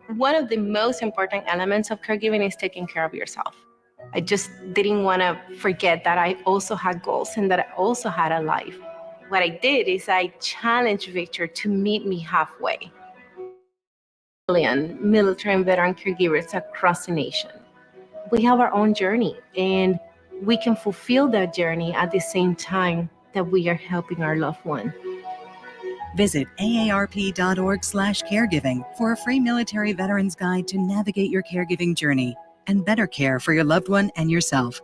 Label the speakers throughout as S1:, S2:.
S1: One of the most important elements of caregiving is taking care of yourself. I just didn't want to forget that I also had goals and that I also had a life. What I did is I challenged Victor to meet me halfway. Million military and veteran caregivers across the nation. We have our own journey, and we can fulfill that journey at the same time that we are helping our loved one.
S2: Visit aarp.org/caregiving for a free military veterans guide to navigate your caregiving journey and better care for your loved one and yourself.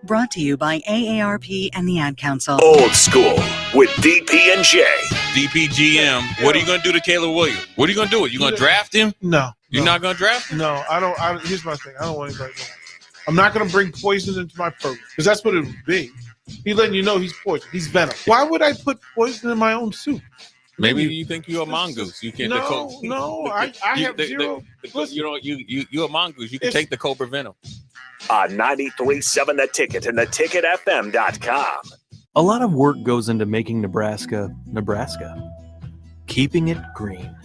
S2: Brought to you by AARP and the Ad Council.
S3: Old School with DP and J.
S4: DPGM. What are you going to do to Caleb Williams? What are you going to do? You going to draft him?
S5: No.
S4: You're not going to draft him?
S5: No, I don't. Here's my thing. I don't want anybody to. I'm not going to bring poison into my program because that's what it would be. He's letting you know he's poison. He's venom. Why would I put poison in my own soup?
S4: Maybe you think you're a mongoose. You can't.
S5: No. I have zero.
S4: You're a mongoose. You can take the Cobra venom.
S3: On 93.7 The Ticket and theticketfm.com.
S6: A lot of work goes into making Nebraska, Nebraska. Keeping it green.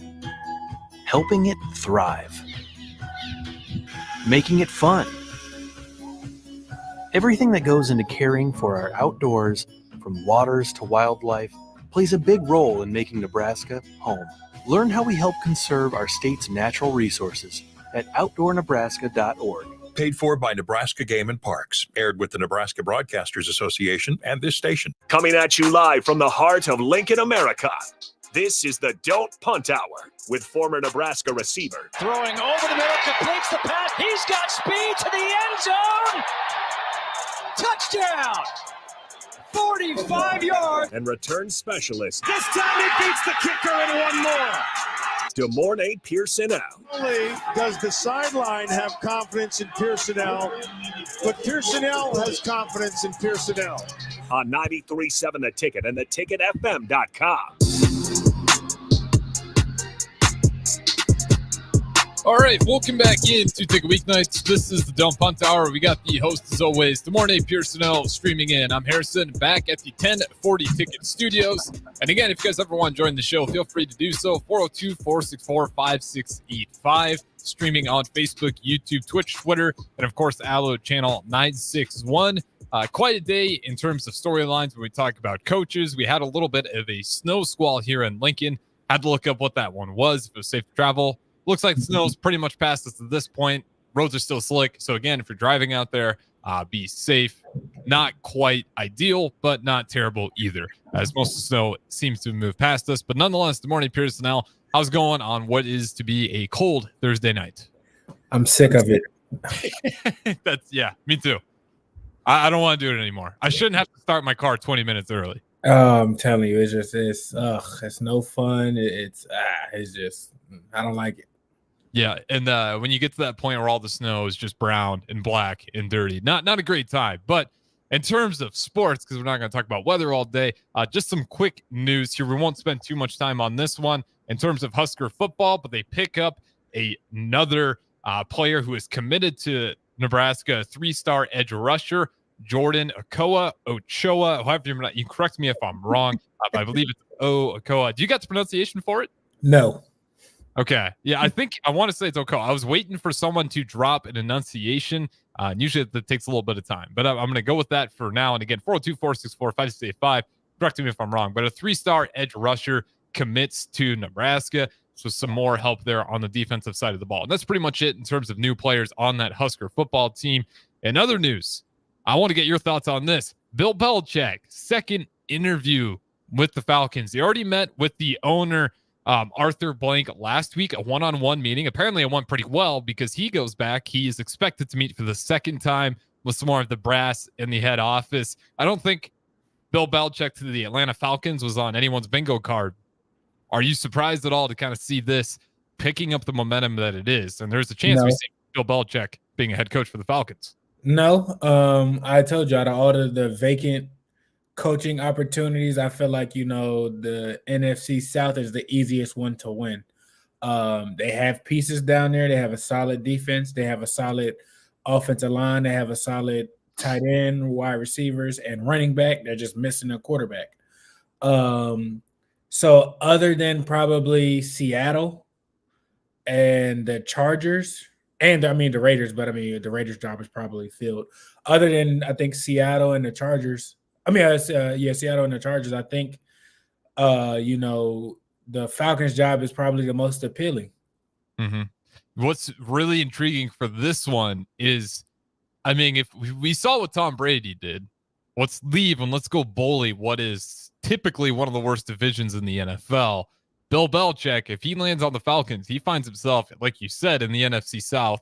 S6: Helping it thrive. Making it fun. Everything that goes into caring for our outdoors, from waters to wildlife, plays a big role in making Nebraska home. Learn how we help conserve our state's natural resources at outdoornebraska.org.
S7: Paid for by Nebraska Game and Parks. Aired with the Nebraska Broadcasters Association and this station.
S3: Coming at you live from the heart of Lincoln, America. This is the Don't Punt Hour with former Nebraska receiver.
S8: Throwing over the middle, completes the pass. He's got speed to the end zone. Touchdown. 45 yards.
S3: And return specialist.
S8: This time it beats the kicker and one more.
S3: DeMornay Pierson-El.
S9: Not only does the sideline have confidence in Pierson-El, but Pierson-El has confidence in Pierson-El.
S3: On 93.7 The Ticket and theticketfm.com.
S10: All right, welcome back into Ticket Weeknights. This is the Don't Punt Hour. We got the host, as always, DeMornay Pierson-El streaming in. I'm Harrison, back at the 1040 Ticket Studios. And again, if you guys ever want to join the show, feel free to do so. 402-464-5685. Streaming on Facebook, YouTube, Twitch, Twitter, and of course, Allo Channel 961. Quite a day in terms of storylines when we talk about coaches. We had a little bit of a snow squall here in Lincoln. Had to look up what that one was, if it was safe to travel. Looks like the snow's pretty much past us at this point. Roads are still slick. So again, if you're driving out there, be safe. Not quite ideal, but not terrible either, as most of the snow seems to move past us. But nonetheless, good morning, Pierson-El. How's it going on what is to be a cold Thursday night?
S11: I'm sick of it.
S10: Me too. I don't want to do it anymore. I shouldn't have to start my car 20 minutes early.
S11: I'm telling you, it's no fun. It's just, I don't like it.
S10: Yeah, and when you get to that point where all the snow is just brown and black and dirty, not a great time. But in terms of sports, because we're not going to talk about weather all day, just some quick news here. We won't spend too much time on this one in terms of Husker football, but they pick up another player who is committed to Nebraska, 3-star edge rusher, Jordan Ochoa, however you correct me if I'm wrong. I believe it's Ochoa. Do you got the pronunciation for it?
S11: No.
S10: Okay. Yeah, I think I want to say it's Ochoa. I was waiting for someone to drop an enunciation. Usually that takes a little bit of time, but I'm going to go with that for now. And again, 402-464-5685. Correct me if I'm wrong, but a 3-star edge rusher commits to Nebraska. So some more help there on the defensive side of the ball. And that's pretty much it in terms of new players on that Husker football team. In other news, I want to get your thoughts on this. Bill Belichick, second interview with the Falcons. He already met with the owner, Arthur Blank, last week, a one-on-one meeting. Apparently it went pretty well because he goes back. He is expected to meet for the second time with some more of the brass in the head office. I don't think Bill Belichick to the Atlanta Falcons was on anyone's bingo card. Are you surprised at all to kind of see this picking up the momentum that it is? And there's a chance we see Bill Belichick being a head coach for the Falcons.
S11: No, I told you, out of all the vacant coaching opportunities, I feel like, the NFC South is the easiest one to win. They have pieces down there. They have a solid defense. They have a solid offensive line. They have a solid tight end, wide receivers, and running back. They're just missing a quarterback. So other than probably Seattle, and the Chargers, and I mean the Raiders, but I mean the Raiders' job is probably filled. Other than I think Seattle and the Chargers. I mean, Seattle and the Chargers. I think, the Falcons' job is probably the most appealing.
S10: Mm-hmm. What's really intriguing for this one is, I mean, if we saw what Tom Brady did, let's leave and let's go bully what is typically one of the worst divisions in the NFL. Bill Belichick, if he lands on the Falcons, he finds himself, like you said, in the NFC South.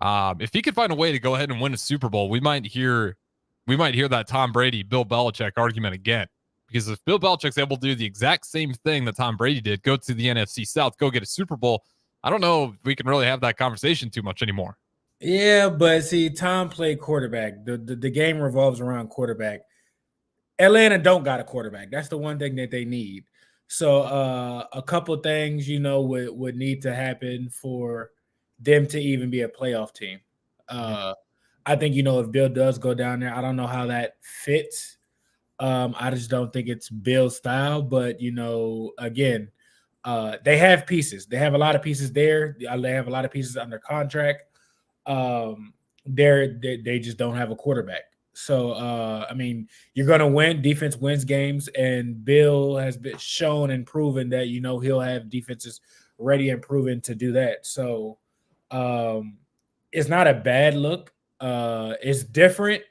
S10: If he could find a way to go ahead and win a Super Bowl, we might hear that Tom Brady, Bill Belichick argument again. Because if Bill Belichick's able to do the exact same thing that Tom Brady did, go to the NFC South, go get a Super Bowl, I don't know if we can really have that conversation too much anymore.
S11: Yeah, but see, Tom played quarterback. The game revolves around quarterback. Atlanta don't got a quarterback. That's the one thing that they need. So a couple things, would need to happen for them to even be a playoff team. I think, if Bill does go down there, I don't know how that fits. I just don't think it's Bill's style. But, again, they have pieces. They have a lot of pieces there. They have a lot of pieces under contract. They just don't have a quarterback. So, I mean, you're going to win. Defense wins games, and Bill has been shown and proven that, he'll have defenses ready and proven to do that. So, it's not a bad look. It's different.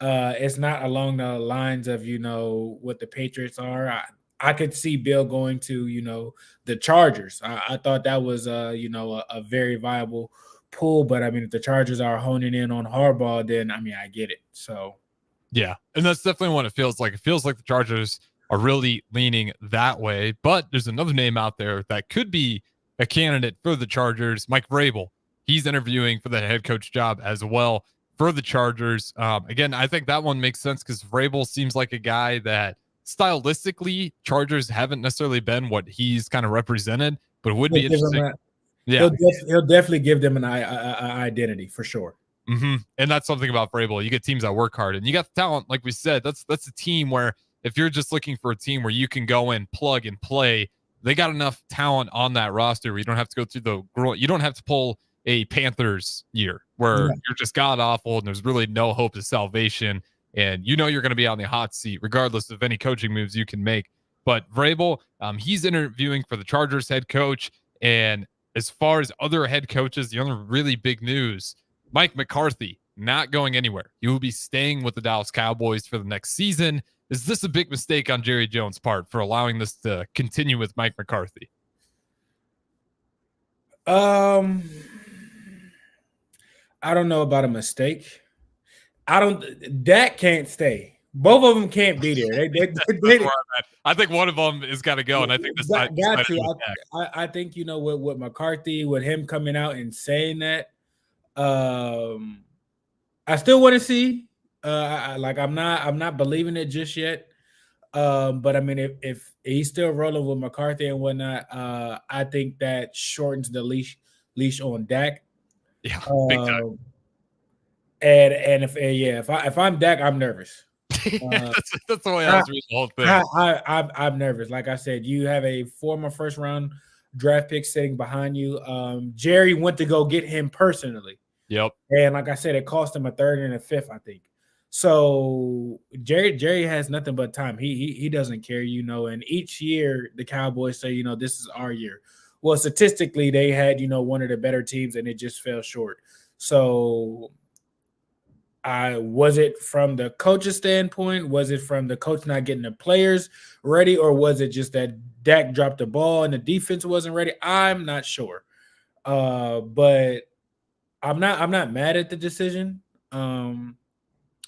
S11: It's not along the lines of, what the Patriots are. I could see Bill going to, the Chargers. I thought that was, a very viable pull, but I mean, if the Chargers are honing in on Harbaugh, then I mean, I get it. So,
S10: yeah, and that's definitely what it feels like. It feels like the Chargers are really leaning that way. But there's another name out there that could be a candidate for the Chargers, Mike Vrabel. He's interviewing for the head coach job as well for the Chargers. Again, I think that one makes sense because Vrabel seems like a guy that stylistically Chargers haven't necessarily been what he's kind of represented, but it would be interesting.
S11: Yeah, he'll definitely give them an identity for sure.
S10: Mm-hmm. And that's something about Vrabel. You get teams that work hard, and you got the talent. Like we said, that's a team where if you're just looking for a team where you can go in, plug and play, they got enough talent on that roster where you don't have to go through you don't have to pull a Panthers year where you're just god awful and there's really no hope of salvation, and you're going to be on the hot seat regardless of any coaching moves you can make. But Vrabel, he's interviewing for the Chargers head coach, and as far as other head coaches, the other really big news, Mike McCarthy not going anywhere. He will be staying with the Dallas Cowboys for the next season. Is this a big mistake on Jerry Jones' part for allowing this to continue with Mike McCarthy?
S11: I don't know about a mistake. Dak can't stay. Both of them can't be there.
S10: I think one of them is got to go, and I think this
S11: I think with McCarthy, with him coming out and saying that, I still want to see. I'm not believing it just yet. But I mean, if he's still rolling with McCarthy and whatnot, I think that shortens the leash on Dak.
S10: Yeah, big time.
S11: And if I'm Dak, I'm nervous.
S10: That's the way I was reading the whole thing.
S11: I'm nervous. Like I said, you have a former first round draft pick sitting behind you. Jerry went to go get him personally.
S10: Yep.
S11: And like I said, it cost him a third and a fifth, I think. So Jerry has nothing but time. He doesn't care, and each year the Cowboys say, this is our year. Well, statistically, they had, one of the better teams and it just fell short. So was it from the coach's standpoint? Was it from the coach not getting the players ready? Or was it just that Dak dropped the ball and the defense wasn't ready? I'm not sure. But I'm not mad at the decision. And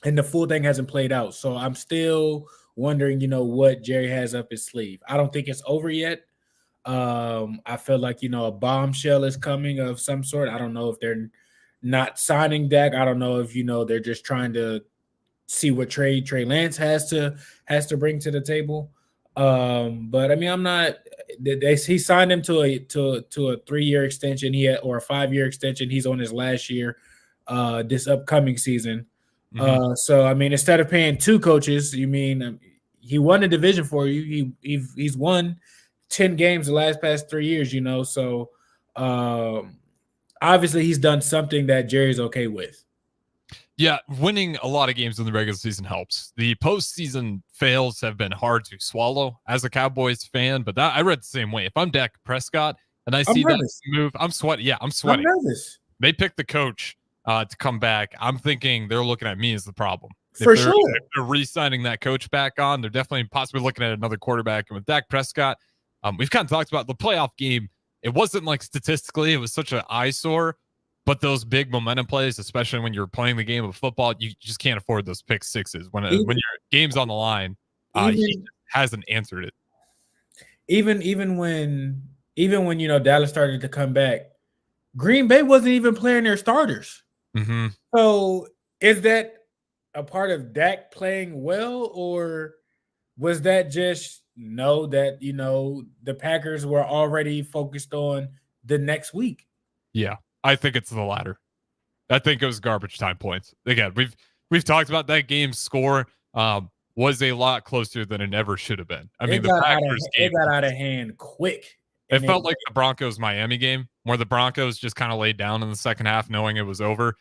S11: the full thing hasn't played out. So I'm still wondering, what Jerry has up his sleeve. I don't think it's over yet. I feel like, a bombshell is coming of some sort. I don't know if they're not signing Dak. I don't know if, they're just trying to see what Trey Lance has to bring to the table. But I mean, I'm not. He signed him to a 3-year extension. Or a 5-year extension. He's on his last year this upcoming season. Mm-hmm. So I mean, instead of paying 2 coaches, you mean he won a division for you. He's won 10 games the past 3 years. So Obviously, he's done something that Jerry's okay with.
S10: Yeah, winning a lot of games in the regular season helps. The postseason fails have been hard to swallow as a Cowboys fan, but I read the same way. If I'm Dak Prescott and I see that move, I'm sweating. Yeah, I'm sweating.
S11: I'm nervous.
S10: They picked the coach to come back. I'm thinking they're looking at me as the problem.
S11: For sure.
S10: If they're re-signing that coach back on, they're definitely possibly looking at another quarterback. And with Dak Prescott, we've kind of talked about the playoff game. It wasn't like statistically, it was such an eyesore. But those big momentum plays, especially when you're playing the game of football, you just can't afford those pick sixes. When your game's on the line, he hasn't answered it.
S11: Even when Dallas started to come back, Green Bay wasn't even playing their starters.
S10: Mm-hmm.
S11: So is that a part of Dak playing well, or was that just that the Packers were already focused on the next week?
S10: Yeah. I think it's the latter. I think it was garbage time points. Again, we've talked about that game's score was a lot closer than it ever should have been. I mean, the Packers game
S11: got out of hand quick.
S10: It felt like the Broncos-Miami game where the Broncos just kind of laid down in the second half knowing it was over.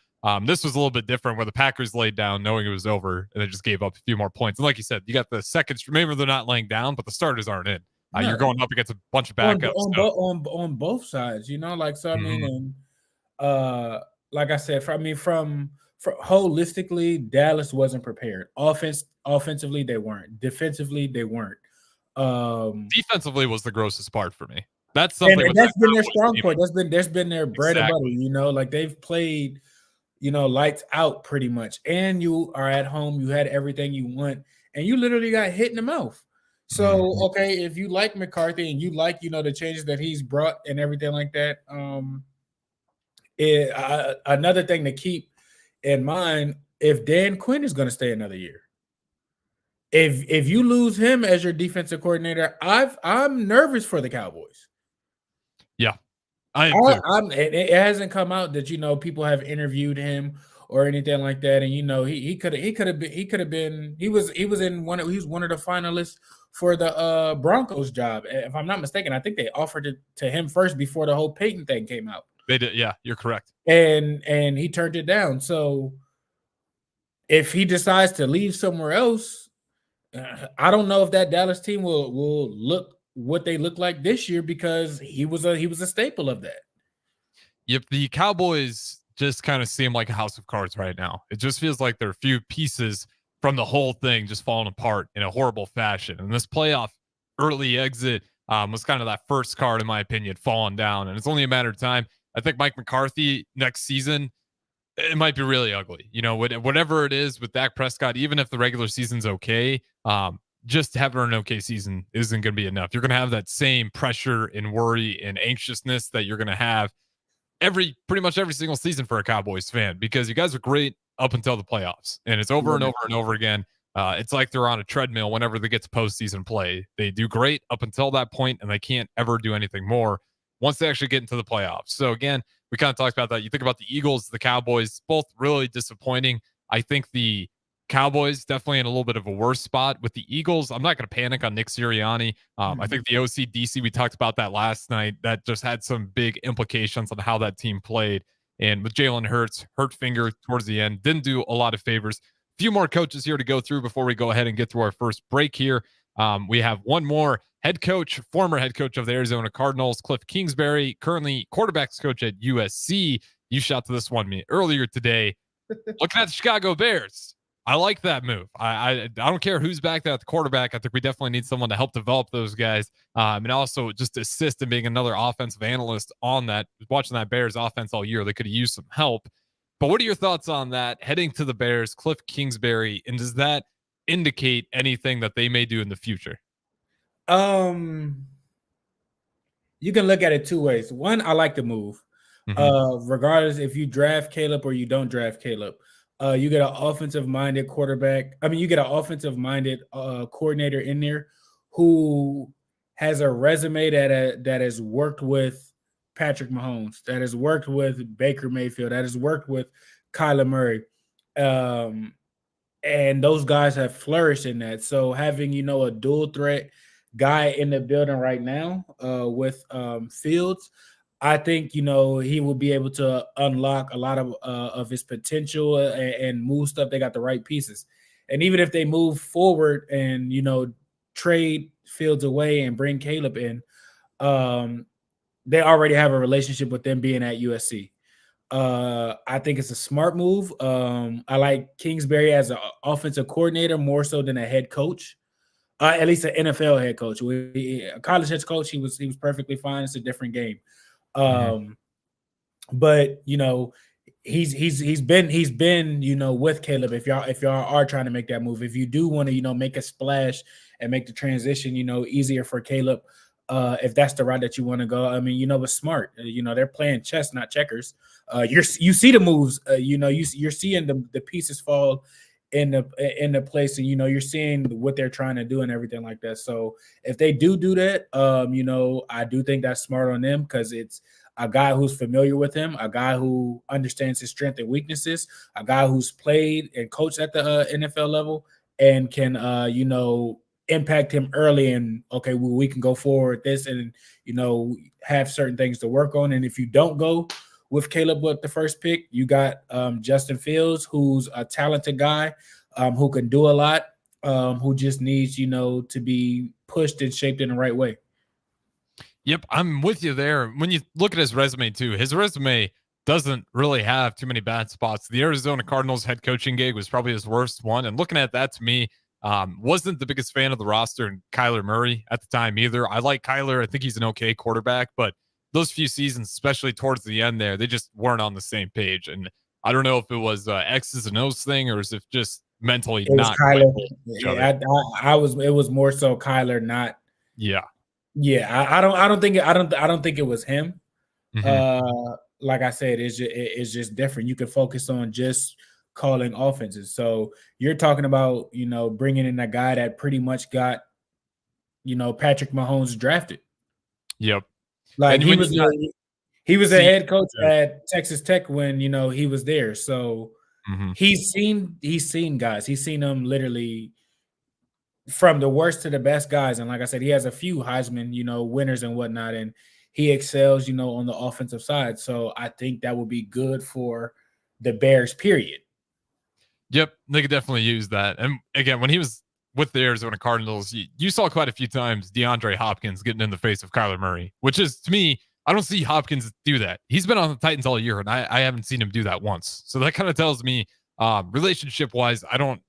S10: This was a little bit different where the Packers laid down knowing it was over and they just gave up a few more points. And like you said, you got the second. Maybe they're not laying down, but the starters aren't in. You're going up against a bunch of backups.
S11: On both sides, I mean, like I said, from holistically, Dallas wasn't prepared. Offensively, they weren't. Defensively, they weren't.
S10: Defensively was the grossest part for me. That's something
S11: that's been their strong point. That's been their bread and butter. Like they've played, lights out pretty much. And you are at home. You had everything you want, and you literally got hit in the mouth. So okay, if you like McCarthy and you like the changes that he's brought and everything like that, another thing to keep in mind, if Dan Quinn is going to stay another year, if you lose him as your defensive coordinator, I'm nervous for the Cowboys.
S10: Yeah,
S11: it hasn't come out that people have interviewed him or anything like that, and he could have been he was one of the finalists for the Broncos job, if I'm not mistaken. I think they offered it to him first before the whole Peyton thing came out.
S10: They did, yeah, you're correct.
S11: And he turned it down. So if he decides to leave somewhere else, I don't know if that Dallas team will look what they look like this year, because he was a staple of that.
S10: Yep, the Cowboys just kind of seem like a house of cards right now. It just feels like there are a few pieces from the whole thing just falling apart in a horrible fashion. And this playoff early exit was kind of that first card, in my opinion, falling down. And it's only a matter of time. I think Mike McCarthy next season, it might be really ugly. Whatever it is with Dak Prescott, even if the regular season's okay, just having an okay season isn't going to be enough. You're going to have that same pressure and worry and anxiousness that you're going to have pretty much every single season for a Cowboys fan, because you guys are great up until the playoffs, and it's over and over and over again. It's like they're on a treadmill whenever they get to postseason play. They do great up until that point, and they can't ever do anything more once they actually get into the playoffs. So again, we kind of talked about that. You think about the Eagles, the Cowboys, both really disappointing. I think the Cowboys definitely in a little bit of a worse spot. With the Eagles, I'm not going to panic on Nick Sirianni. I think the OC DC, we talked about that last night. That just had some big implications on how that team played. And with Jalen Hurts, hurt finger towards the end, didn't do a lot of favors. A few more coaches here to go through before we go ahead and get through our first break here. We have one more former head coach of the Arizona Cardinals, Cliff Kingsbury, currently quarterbacks coach at USC. You shot to this one earlier today. Looking at the Chicago Bears, I like that move. I don't care who's back there at the quarterback. I think we definitely need someone to help develop those guys, and also just assist in being another offensive analyst on that. Watching that Bears offense all year, they could have used some help. But what are your thoughts on that? Heading to the Bears, Cliff Kingsbury, and does that indicate anything that they may do in the future?
S11: You can look at it two ways. One, I like the move. Regardless if you draft Caleb or you don't draft Caleb. You get an offensive-minded quarterback. I mean, you get an offensive-minded coordinator in there who has a resume that has worked with Patrick Mahomes, that has worked with Baker Mayfield, that has worked with Kyler Murray. And those guys have flourished in that. So having, a dual threat guy in the building right now with Fields, I think, you know, he will be able to unlock a lot of his potential and move stuff. They got the right pieces. And even if they move forward and, you know, trade Fields away and bring Caleb in, they already have a relationship with them being at USC. I think it's a smart move. I like Kingsbury as an offensive coordinator more so than a head coach. At least an NFL head coach. A college head coach, he was perfectly fine. It's a different game. But you know, he's been you know, with Caleb. If y'all are trying to make that move, if you do want to, you know, make a splash and make the transition, you know, easier for Caleb, if that's the route that you want to go. I mean, you know, it's smart. You know, they're playing chess, not checkers. You see the moves. You know, you're seeing the pieces fall in the place, and you know, you're seeing what they're trying to do and everything like that. So if they do that, you know, I do think that's smart on them, because it's a guy who's familiar with him, a guy who understands his strengths and weaknesses, a guy who's played and coached at the NFL level and can you know, impact him early, and okay, well, we can go forward with this, and you know, have certain things to work on. And if you don't go with Caleb with the first pick, you got Justin Fields, who's a talented guy, who can do a lot, who just needs, you know, to be pushed and shaped in the right way.
S10: Yep, I'm with you there. When you look at his resume too, his resume doesn't really have too many bad spots. The Arizona Cardinals head coaching gig was probably his worst one. And looking at that, to me, wasn't the biggest fan of the roster and Kyler Murray at the time either. I like Kyler. I think he's an okay quarterback, but those few seasons, especially towards the end there, they just weren't on the same page. And I don't know if it was X's and O's thing, or is it just mentally not
S11: Kyler. It was more so Kyler, not.
S10: Yeah.
S11: Yeah, I don't think it was him. Like I said, it's just different. You can focus on just calling offenses. So you're talking about, you know, bringing in a guy that pretty much got, you know, Patrick Mahomes drafted.
S10: Yep.
S11: Like he was a head coach at Texas Tech when, you know, he was there. So he's seen guys. He's seen them literally from the worst to the best guys. And like I said, he has a few Heisman, you know, winners and whatnot, and he excels, you know, on the offensive side. So I think that would be good for the Bears, period.
S10: Yep, they could definitely use that. And again, when he was with the Arizona Cardinals, you saw quite a few times DeAndre Hopkins getting in the face of Kyler Murray, which is, to me, I don't see Hopkins do that. He's been on the Titans all year, and I haven't seen him do that once. So that kind of tells me, relationship-wise,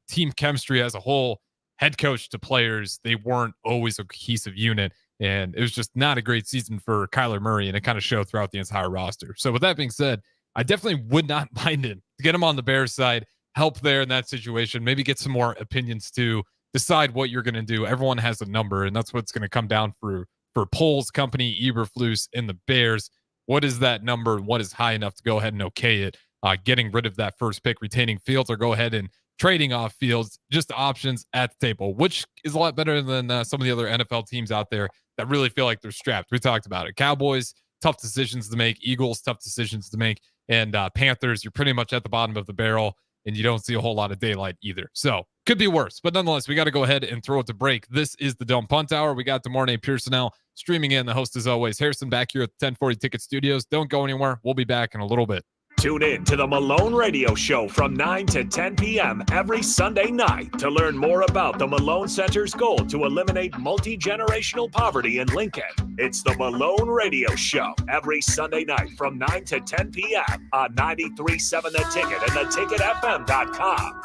S10: team chemistry as a whole, head coach to players, they weren't always a cohesive unit. And it was just not a great season for Kyler Murray, and it kind of showed throughout the entire roster. So with that being said, I definitely would not mind it to get him on the Bears side, help there in that situation, maybe get some more opinions to decide what you're going to do. Everyone has a number, and that's what's going to come down for Poles Company, Eberflus, and the Bears. What is that number? What is high enough to go ahead and okay it? Getting rid of that first pick, retaining Fields, or go ahead and trading off Fields, just options at the table, which is a lot better than some of the other NFL teams out there that really feel like they're strapped. We talked about it. Cowboys, tough decisions to make. Eagles, tough decisions to make. And Panthers, you're pretty much at the bottom of the barrel, and you don't see a whole lot of daylight either. So could be worse. But nonetheless, we got to go ahead and throw it to break. This is the Don't Punt Hour. We got DeMornay Pierson-El streaming in. The host, as always, Harrison, back here at the 1040 Ticket Studios. Don't go anywhere. We'll be back in a little bit.
S3: Tune in to the Malone Radio Show from 9 to 10 p.m. every Sunday night to learn more about the Malone Center's goal to eliminate multi-generational poverty in Lincoln. It's the Malone Radio Show every Sunday night from 9 to 10 p.m. on 93.7 The Ticket and theticketfm.com.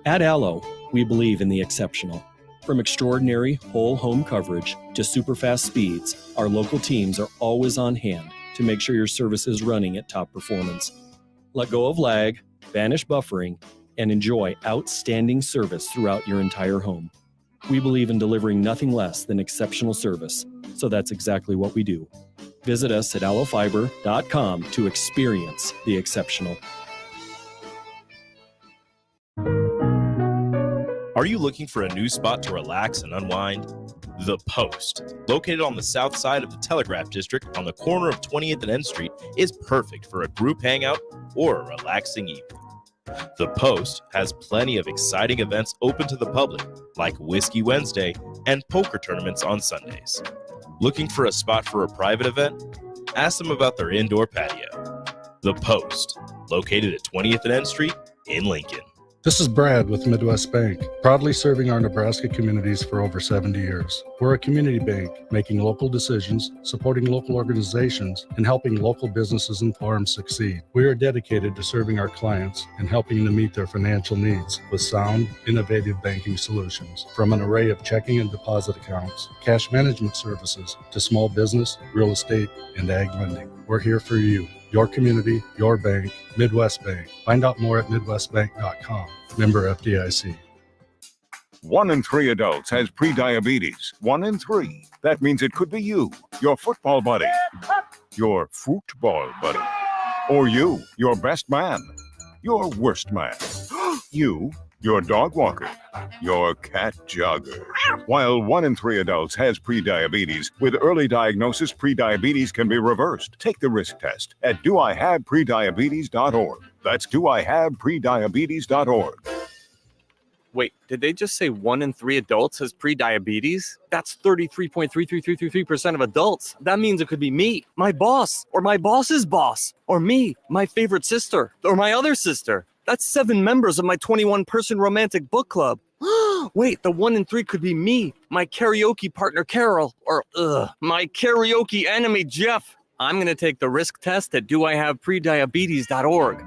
S12: At Allo, we believe in the exceptional. From extraordinary whole home coverage to super fast speeds, our local teams are always on hand to make sure your service is running at top performance. Let go of lag, banish buffering, and enjoy outstanding service throughout your entire home. We believe in delivering nothing less than exceptional service, so that's exactly what we do. Visit us at allofiber.com to experience the exceptional.
S13: Are you looking for a new spot to relax and unwind? The Post, located on the south side of the Telegraph District on the corner of 20th and N Street, is perfect for a group hangout or a relaxing evening. The Post has plenty of exciting events open to the public, like Whiskey Wednesday and poker tournaments on Sundays. Looking for a spot for a private event? Ask them about their indoor patio. The Post, located at 20th and N Street in Lincoln.
S14: This is Brad with Midwest Bank, proudly serving our Nebraska communities for over 70 years. We're a community bank, making local decisions, supporting local organizations, and helping local businesses and farms succeed. We are dedicated to serving our clients and helping them meet their financial needs with sound, innovative banking solutions. From an array of checking and deposit accounts, cash management services, to small business, real estate, and ag lending. We're here for you. Your community, your bank, Midwest Bank. Find out more at midwestbank.com. Member FDIC.
S15: 1 in 3 adults has prediabetes. 1 in 3. That means it could be you, your football buddy, your football buddy, or you, your best man, your worst man, you, your dog walker, your cat jogger. While 1 in 3 adults has prediabetes, with early diagnosis, prediabetes can be reversed. Take the risk test at doihaveprediabetes.org. That's doihaveprediabetes.org.
S16: Wait, did they just say 1 in 3 adults has prediabetes? That's 33.33333% of adults. That means it could be me, my boss, or my boss's boss, or me, my favorite sister, or my other sister. That's 7 members of my 21-person romantic book club. Wait, the 1 in 3 could be me, my karaoke partner Carol, or my karaoke enemy Jeff. I'm going to take the risk test at doihaveprediabetes.org.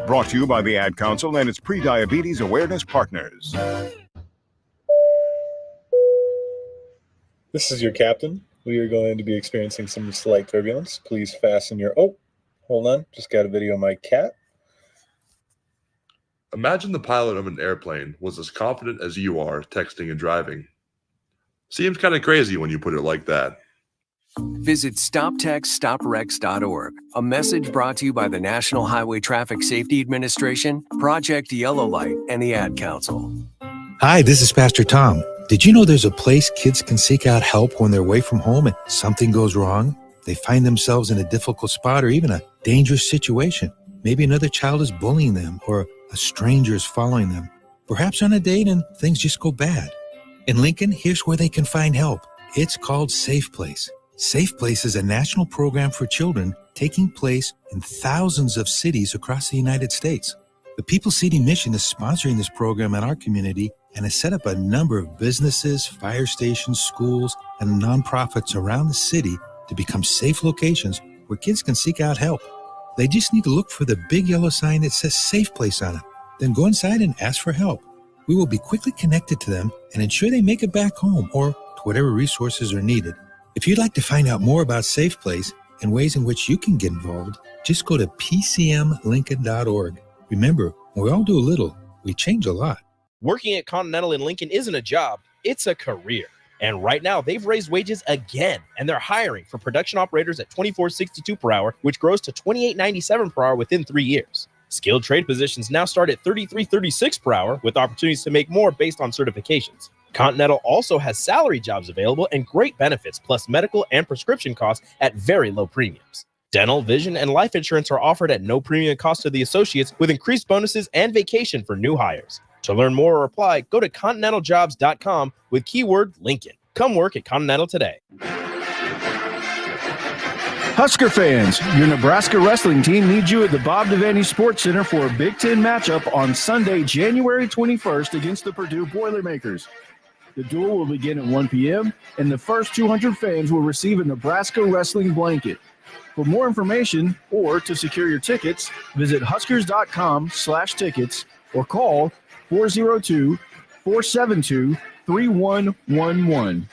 S15: Brought to you by the Ad Council and its Prediabetes Awareness Partners.
S17: This is your captain. We are going to be experiencing some slight turbulence. Please fasten your... Oh, hold on. Just got a video of my cat.
S18: Imagine the pilot of an airplane was as confident as you are texting and driving. Seems kind of crazy when you put it like that.
S19: Visit StopTextStopWrecks.org. A message brought to you by the National Highway Traffic Safety Administration, Project Yellow Light, and the Ad Council.
S20: Hi, this is Pastor Tom. Did you know there's a place kids can seek out help when they're away from home and something goes wrong? They find themselves in a difficult spot or even a dangerous situation. Maybe another child is bullying them or a stranger is following them. Perhaps on a date and things just go bad. In Lincoln, here's where they can find help. It's called Safe Place. Safe Place is a national program for children taking place in thousands of cities across the United States. The People City Mission is sponsoring this program in our community and has set up a number of businesses, fire stations, schools, and nonprofits around the city to become safe locations where kids can seek out help. They just need to look for the big yellow sign that says Safe Place on it. Then go inside and ask for help. We will be quickly connected to them and ensure they make it back home or to whatever resources are needed. If you'd like to find out more about Safe Place and ways in which you can get involved, just go to pcmlincoln.org. Remember, when we all do a little, we change a lot.
S13: Working at Continental in Lincoln isn't a job, it's a career. And right now, they've raised wages again, and they're hiring for production operators at $24.62 per hour, which grows to $28.97 per hour within 3 years. Skilled trade positions now start at $33.36 per hour, with opportunities to make more based on certifications. Continental also has salary jobs available and great benefits, plus medical and prescription costs at very low premiums. Dental, vision, and life insurance are offered at no premium cost to the associates, with increased bonuses and vacation for new hires. To learn more or apply, go to continentaljobs.com with keyword Lincoln. Come work at Continental today.
S21: Husker fans, your Nebraska wrestling team needs you at the Bob Devaney Sports Center for a Big Ten matchup on Sunday, January 21st against the Purdue Boilermakers. The duel will begin at 1 p.m., and the first 200 fans will receive a Nebraska wrestling blanket. For more information or to secure your tickets, visit huskers.com/tickets or call 402-472-3111.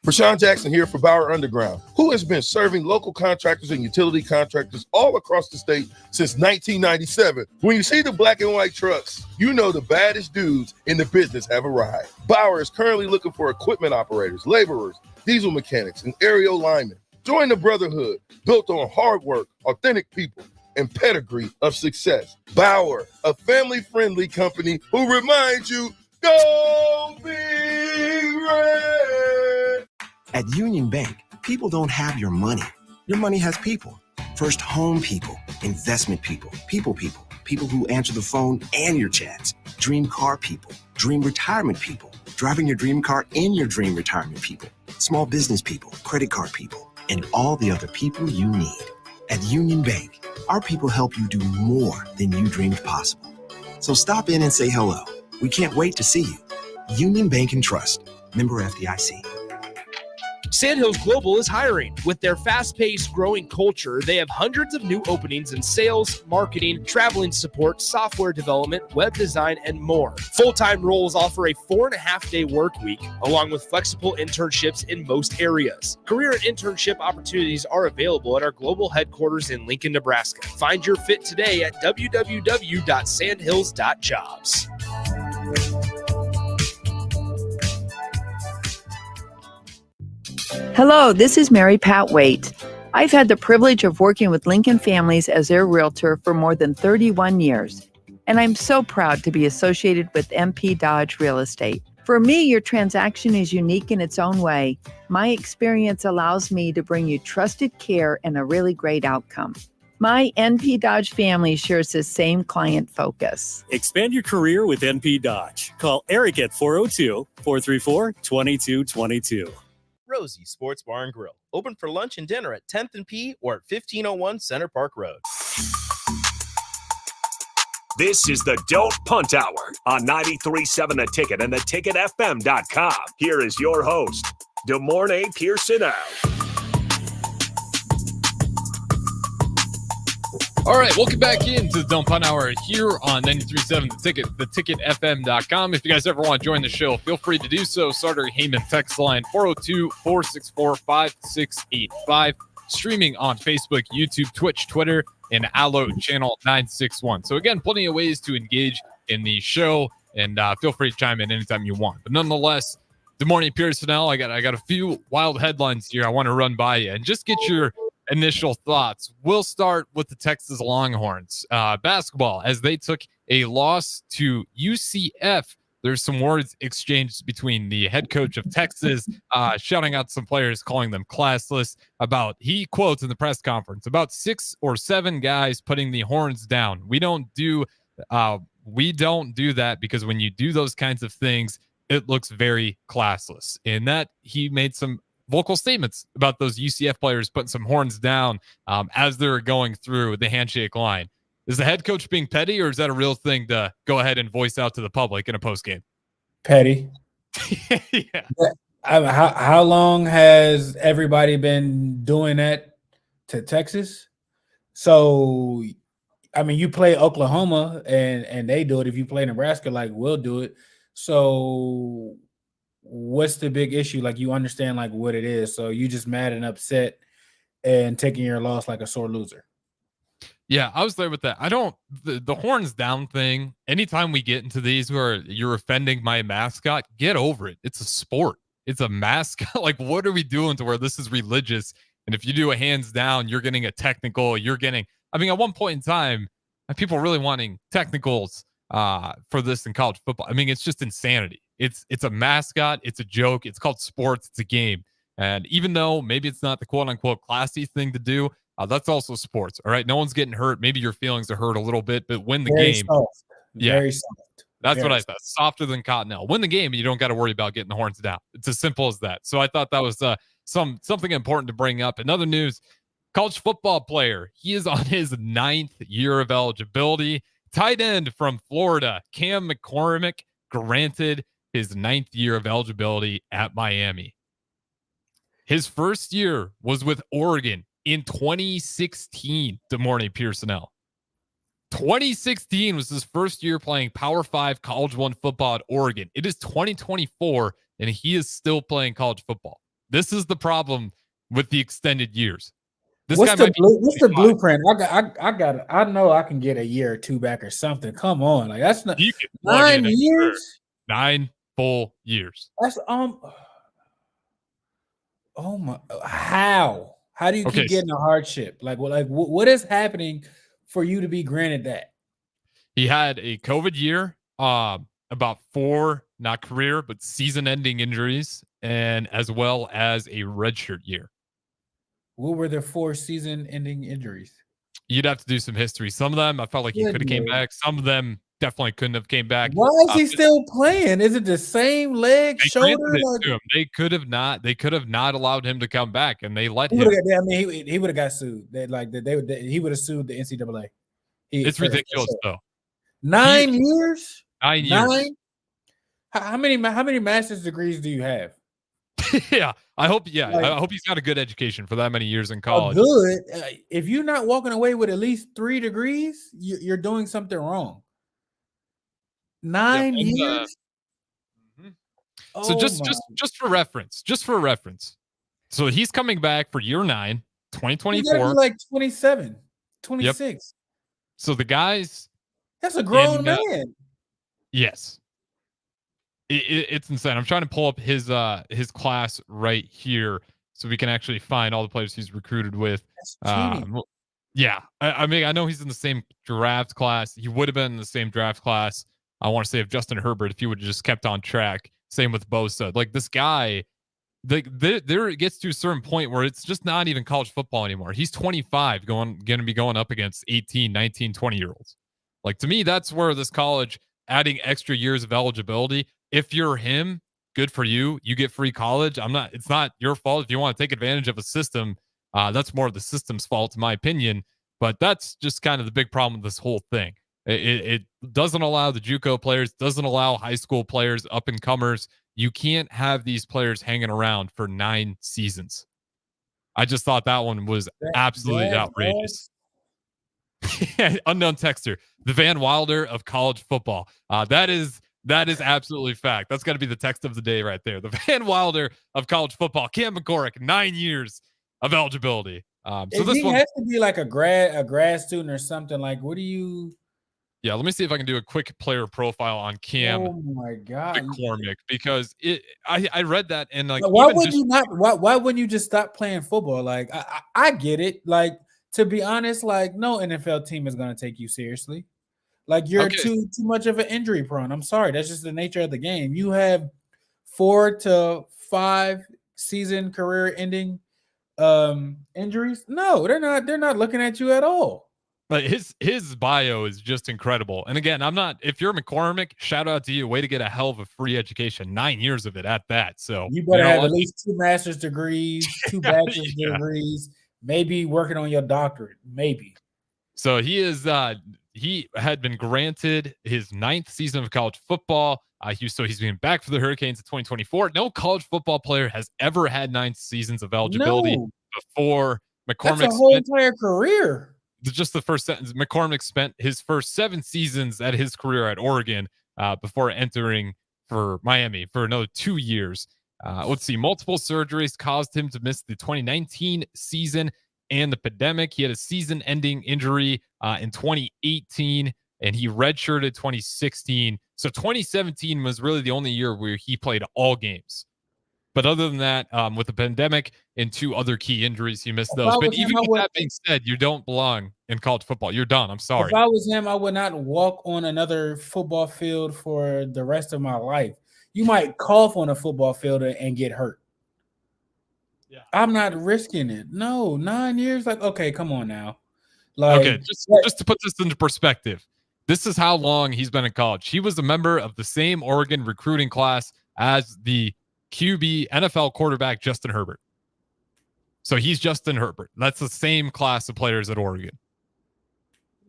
S22: Rashawn Jackson here for Bauer Underground, who has been serving local contractors and utility contractors all across the state since 1997. When you see the black and white trucks, you know the baddest dudes in the business have arrived. Bauer is currently looking for equipment operators, laborers, diesel mechanics, and aerial linemen. Join the brotherhood built on hard work, authentic people, and pedigree of success. Bauer, a family-friendly company who reminds you, go Big Red!
S23: At Union Bank, people don't have your money. Your money has people. First home people, investment people, people who answer the phone and your chats, dream car people, dream retirement people, driving your dream car in your dream retirement people, small business people, credit card people, and all the other people you need. At Union Bank, our people help you do more than you dreamed possible. So stop in and say hello. We can't wait to see you. Union Bank and Trust. Member FDIC.
S1: Sandhills Global is hiring. With their fast-paced, growing culture, they have hundreds of new openings in sales, marketing, traveling support, software development, web design, and more. Full-time roles offer a 4.5-day work week, along with flexible internships in most areas. Career and internship opportunities are available at our global headquarters in Lincoln, Nebraska. Find your fit today at www.sandhills.jobs.
S2: Hello, this is Mary Pat Waite. I've had the privilege of working with Lincoln families as their realtor for more than 31 years, and I'm so proud to be associated with MP Dodge Real Estate. For me, your transaction is unique in its own way. My experience allows me to bring you trusted care and a really great outcome. My NP Dodge family shares the same client focus.
S5: Expand your career with NP Dodge. Call Eric at 402-434-2222.
S13: Rosie Sports Bar and Grill. Open for lunch and dinner at 10th and P or at 1501 Center Park Road.
S3: This is the Don't Punt Hour on 93.7 The Ticket and theticketfm.com. Here is your host, DeMornay Pierson-El.
S10: All right, welcome back into the Don't Punt Hour here on 93.7 The Ticket, theticketfm.com. If you guys ever want to join the show, feel free to do so. Sartor Heyman text line 402-464-5685. Streaming on Facebook, YouTube, Twitch, Twitter, and Allo channel 961. So again, plenty of ways to engage in the show, and feel free to chime in anytime you want. But nonetheless, good morning, Pierson-El. I got a few wild headlines here I want to run by you and just get your initial thoughts. We'll start with the Texas Longhorns basketball as they took a loss to UCF. There's some words exchanged between the head coach of Texas, shouting out some players, calling them classless. He quotes in the press conference about 6 or 7 guys putting the horns down. We don't do that because when you do those kinds of things, it looks very classless. In that, he made some vocal statements about those UCF players putting some horns down as they're going through the handshake line. Is the head coach being petty, or is that a real thing to go ahead and voice out to the public in a postgame?
S11: Petty.
S10: Yeah.
S11: How long has everybody been doing that to Texas? So, I mean, you play Oklahoma and they do it. If you play Nebraska, like, we'll do it. So what's the big issue? Like, you understand like what it is. So you just mad and upset and taking your loss like a sore loser.
S10: Yeah, I was there with that. The horns down thing, anytime we get into these where you're offending my mascot, get over it. It's a sport. It's a mascot. Like, what are we doing to where this is religious? And if you do a hands down, you're getting a technical. At one point in time, people really wanting technicals for this in college football. I mean, it's just insanity. It's a mascot. It's a joke. It's called sports. It's a game. And even though maybe it's not the quote unquote classy thing to do, that's also sports. All right. No one's getting hurt. Maybe your feelings are hurt a little bit, but win the game.
S11: Soft.
S10: Yeah.
S11: Very soft.
S10: That's what I thought. Softer than Cottonelle. Win the game and you don't got to worry about getting the horns down. It's as simple as that. So I thought that was something important to bring up. In other news, college football player. He is on his 9th year of eligibility. Tight end from Florida, Cam McCormick, granted his 9th year of eligibility at Miami. His first year was with Oregon in 2016, DeMornay Pierson-El. 2016 was his first year playing Power 5 College 1 football at Oregon. It is 2024, and he is still playing college football. This is the problem with the extended years.
S11: What's the blueprint? I know I can get a year or two back or something. Come on, like that's not 9 years.
S10: 9 full years.
S11: That's oh my! How do you keep getting a hardship? What is happening for you to be granted that?
S10: He had a COVID year, about 4 not career but season-ending injuries, and as well as a redshirt year.
S11: What were the 4 season-ending injuries?
S10: You'd have to do some history. Some of them, I felt like he could have came back. Some of them definitely couldn't have came back.
S11: Why is he still playing? Is it the same leg, shoulder?
S10: They could have not allowed him to come back, and they let him.
S11: He would have got sued. He would have sued the NCAA.
S10: It's ridiculous, though.
S11: 9 years.
S10: 9 years.
S11: How many master's degrees do you have?
S10: Yeah, I hope he's got a good education for that many years in college.
S11: Good. If you're not walking away with at least 3 degrees, you're doing something wrong. 9 years.
S10: So just for reference, so he's coming back for year 9, 2024.
S11: Like 27, 26.
S10: Yep. So the guys,
S11: that's a grown man.
S10: Yes. It's insane. I'm trying to pull up his class right here so we can actually find all the players he's recruited with. Yeah. I mean, I know he's in the same draft class. He would have been in the same draft class. I want to say of Justin Herbert if he would have just kept on track. Same with Bosa. Like this guy, there it gets to a certain point where it's just not even college football anymore. He's 25 going to be going up against 18, 19, 20-year-olds. Like to me, that's where this college adding extra years of eligibility. If you're him, good for you. You get free college. It's not your fault if you want to take advantage of a system. That's more of the system's fault, in my opinion. But that's just kind of the big problem with this whole thing. It doesn't allow the JUCO players, doesn't allow high school players, up and comers. You can't have these players hanging around for 9 seasons. I just thought that one was absolutely outrageous. Unknown texter, the Van Wilder of college football. That is absolutely fact. That's got to be the text of the day right there. The Van Wilder of college football. Cam McCormick, 9 years of eligibility. So this one has
S11: to be like a grad student or something. Like, what do you?
S10: Yeah, let me see if I can do a quick player profile on Cam.
S11: Oh my God,
S10: McCormick, because I read that and like
S11: why wouldn't you just stop playing football? Like I get it. Like to be honest, like no NFL team is going to take you seriously. Like you're too much of an injury prone. I'm sorry, that's just the nature of the game. You have 4 to 5 season career ending injuries. No, they're not looking at you at all.
S10: But his bio is just incredible. And again, if you're McCormick, shout out to you. Way to get a hell of a free education. 9 years of it at that. So
S11: you better have at least 2 master's degrees, 2 bachelor's degrees, maybe working on your doctorate, maybe.
S10: So he had been granted his 9th season of college football. He's been back for the Hurricanes in 2024. No college football player has ever had 9 seasons of eligibility before. McCormick
S11: That's a whole entire career.
S10: Just the first sentence. McCormick spent his first 7 seasons at his career at Oregon before entering for Miami for another 2 years. Let's see. Multiple surgeries caused him to miss the 2019 season and the pandemic. He had a season-ending injury in 2018, and he redshirted 2016. So 2017 was really the only year where he played all games. But other than that, with the pandemic and 2 other key injuries, he missed those. But even with that being said, you don't belong in college football. You're done. I'm sorry.
S11: If I was him, I would not walk on another football field for the rest of my life. You might cough on a football field and get hurt. Yeah, I'm not risking it. No, 9 years. Like, okay, come on now. Like,
S10: okay, just to put this into perspective, this is how long he's been in college. He was a member of the same Oregon recruiting class as the QB NFL quarterback Justin Herbert. So he's Justin Herbert. That's the same class of players at Oregon.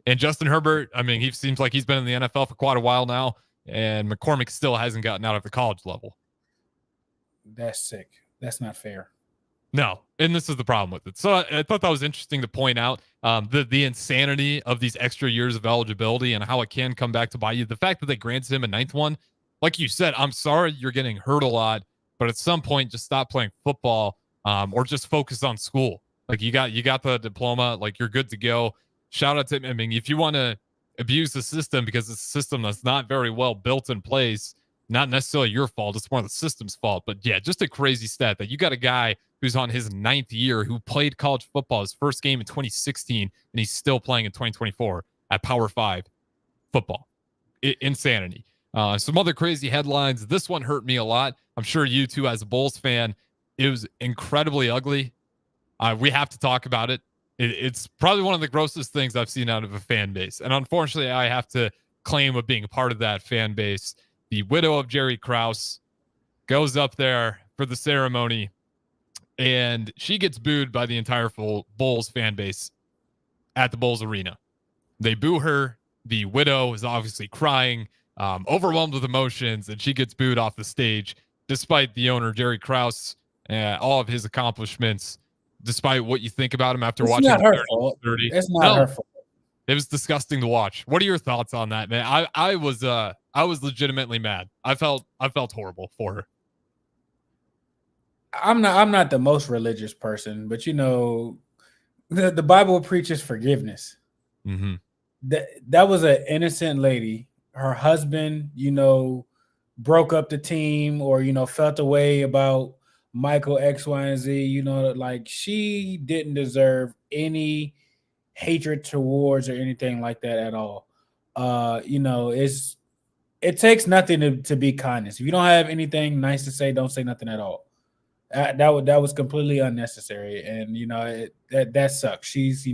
S10: And Justin Herbert, I mean, he seems like he's been in the NFL for quite a while now, and McCormick still hasn't gotten out of the college level.
S11: That's sick. That's not fair.
S10: No, and this is the problem with it. So I thought that was interesting to point out the insanity of these extra years of eligibility and how it can come back to bite you. The fact that they granted him a 9th one, like you said, I'm sorry you're getting hurt a lot, but at some point just stop playing football or just focus on school. Like you got the diploma, like you're good to go. Shout out to him. I mean, if you want to abuse the system because it's a system that's not very well built in place, not necessarily your fault, it's more the system's fault. But yeah, just a crazy stat that you got a guy who's on his 9th year who played college football, his first game in 2016, and he's still playing in 2024 at Power 5 football. Insanity. Some other crazy headlines. This one hurt me a lot. I'm sure you too, as a Bulls fan. It was incredibly ugly. We have to talk about it. It's probably one of the grossest things I've seen out of a fan base. And unfortunately, I have to claim of being a part of that fan base. The widow of Jerry Krause goes up there for the ceremony, and she gets booed by the entire Bulls fan base at the Bulls arena. They boo her. The widow is obviously crying, overwhelmed with emotions, and she gets booed off the stage, despite the owner, Jerry Krause, all of his accomplishments, despite what you think about him after watching
S11: not her
S10: 30
S11: fault.
S10: 30.
S11: It's not her fault.
S10: It was disgusting to watch. What are your thoughts on that, man? I was legitimately mad. I felt horrible for her.
S11: I'm not the most religious person, but the Bible preaches forgiveness.
S10: Mm-hmm.
S11: That was an innocent lady. Her husband, broke up the team or felt a way about Michael X, Y, and Z. Like she didn't deserve any hatred towards or anything like that at all. It takes nothing to be kindness. If you don't have anything nice to say, don't say nothing at all. That was completely unnecessary, and that sucks. She's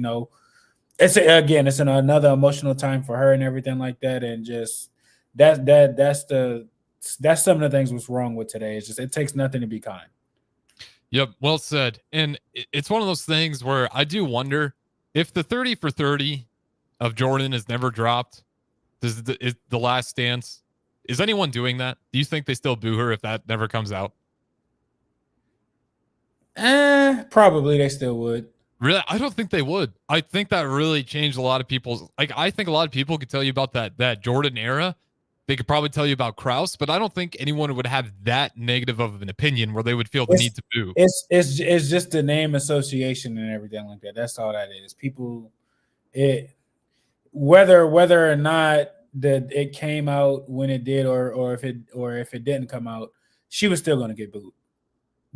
S11: it's another emotional time for her and everything like that, and just that's some of the things what's wrong with today. It's just it takes nothing to be kind.
S10: Yep, well said. And it's one of those things where I do wonder if the 30 for 30 of Jordan is never dropped. Is the Last Dance? Is anyone doing that? Do you think they still boo her if that never comes out?
S11: Probably they still would.
S10: Really? I don't think they would. I think that really changed a lot of people's. I think a lot of people could tell you about that Jordan era. They could probably tell you about Krause, but I don't think anyone would have that negative of an opinion where they would feel the need to boo.
S11: It's just the name association and everything like that. That's all that is. People, whether or not that it came out when it did, or if it didn't come out, she was still going to get booed.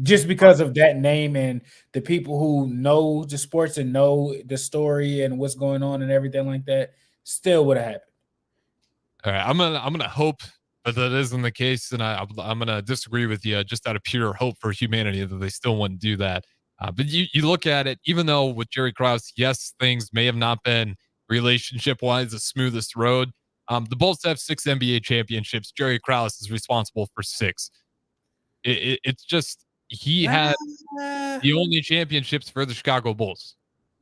S11: Just because of that name and the people who know the sports and know the story and what's going on and everything like that, still would have happened.
S10: All right, I'm gonna hope that isn't the case, and I'm gonna disagree with you just out of pure hope for humanity that they still wouldn't do that. But you look at it, even though with Jerry Krause, yes, things may have not been relationship-wise the smoothest road. The Bulls have 6 NBA championships. Jerry Krause is responsible for 6. It's just. He had the only championships for the Chicago Bulls.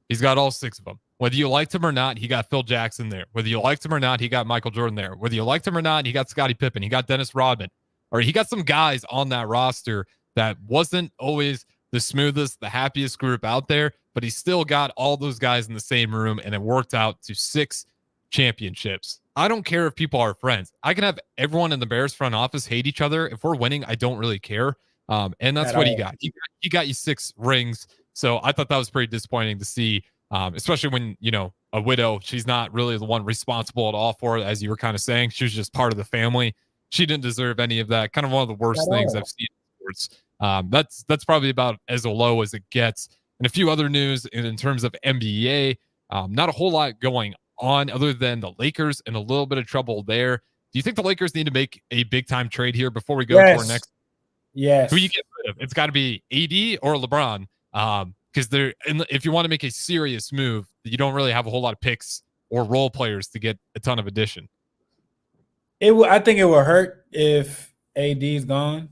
S10: He's got all 6 of them. Whether you liked him or not, he got Phil Jackson there. Whether you liked him or not, he got Michael Jordan there. Whether you liked him or not, he got Scottie Pippen. He got Dennis Rodman. Or he got some guys on that roster that wasn't always the smoothest, the happiest group out there, but he still got all those guys in the same room, and it worked out to 6 championships. I don't care if people are friends. I can have everyone in the Bears front office hate each other. If we're winning, I don't really care. And that's what he got. He got you 6 rings. So I thought that was pretty disappointing to see, especially when, a widow, she's not really the one responsible at all for it, as you were kind of saying. She was just part of the family. She didn't deserve any of that. Kind of one of the worst things I've seen in sports. That's probably about as low as it gets. And a few other news in terms of NBA, not a whole lot going on other than the Lakers and a little bit of trouble there. Do you think the Lakers need to make a big time trade here before we go to our next?
S11: Yes.
S10: Who you get rid of? It's got to be AD or LeBron. Because if you want to make a serious move, you don't really have a whole lot of picks or role players to get a ton of addition.
S11: I think it will hurt if AD is gone.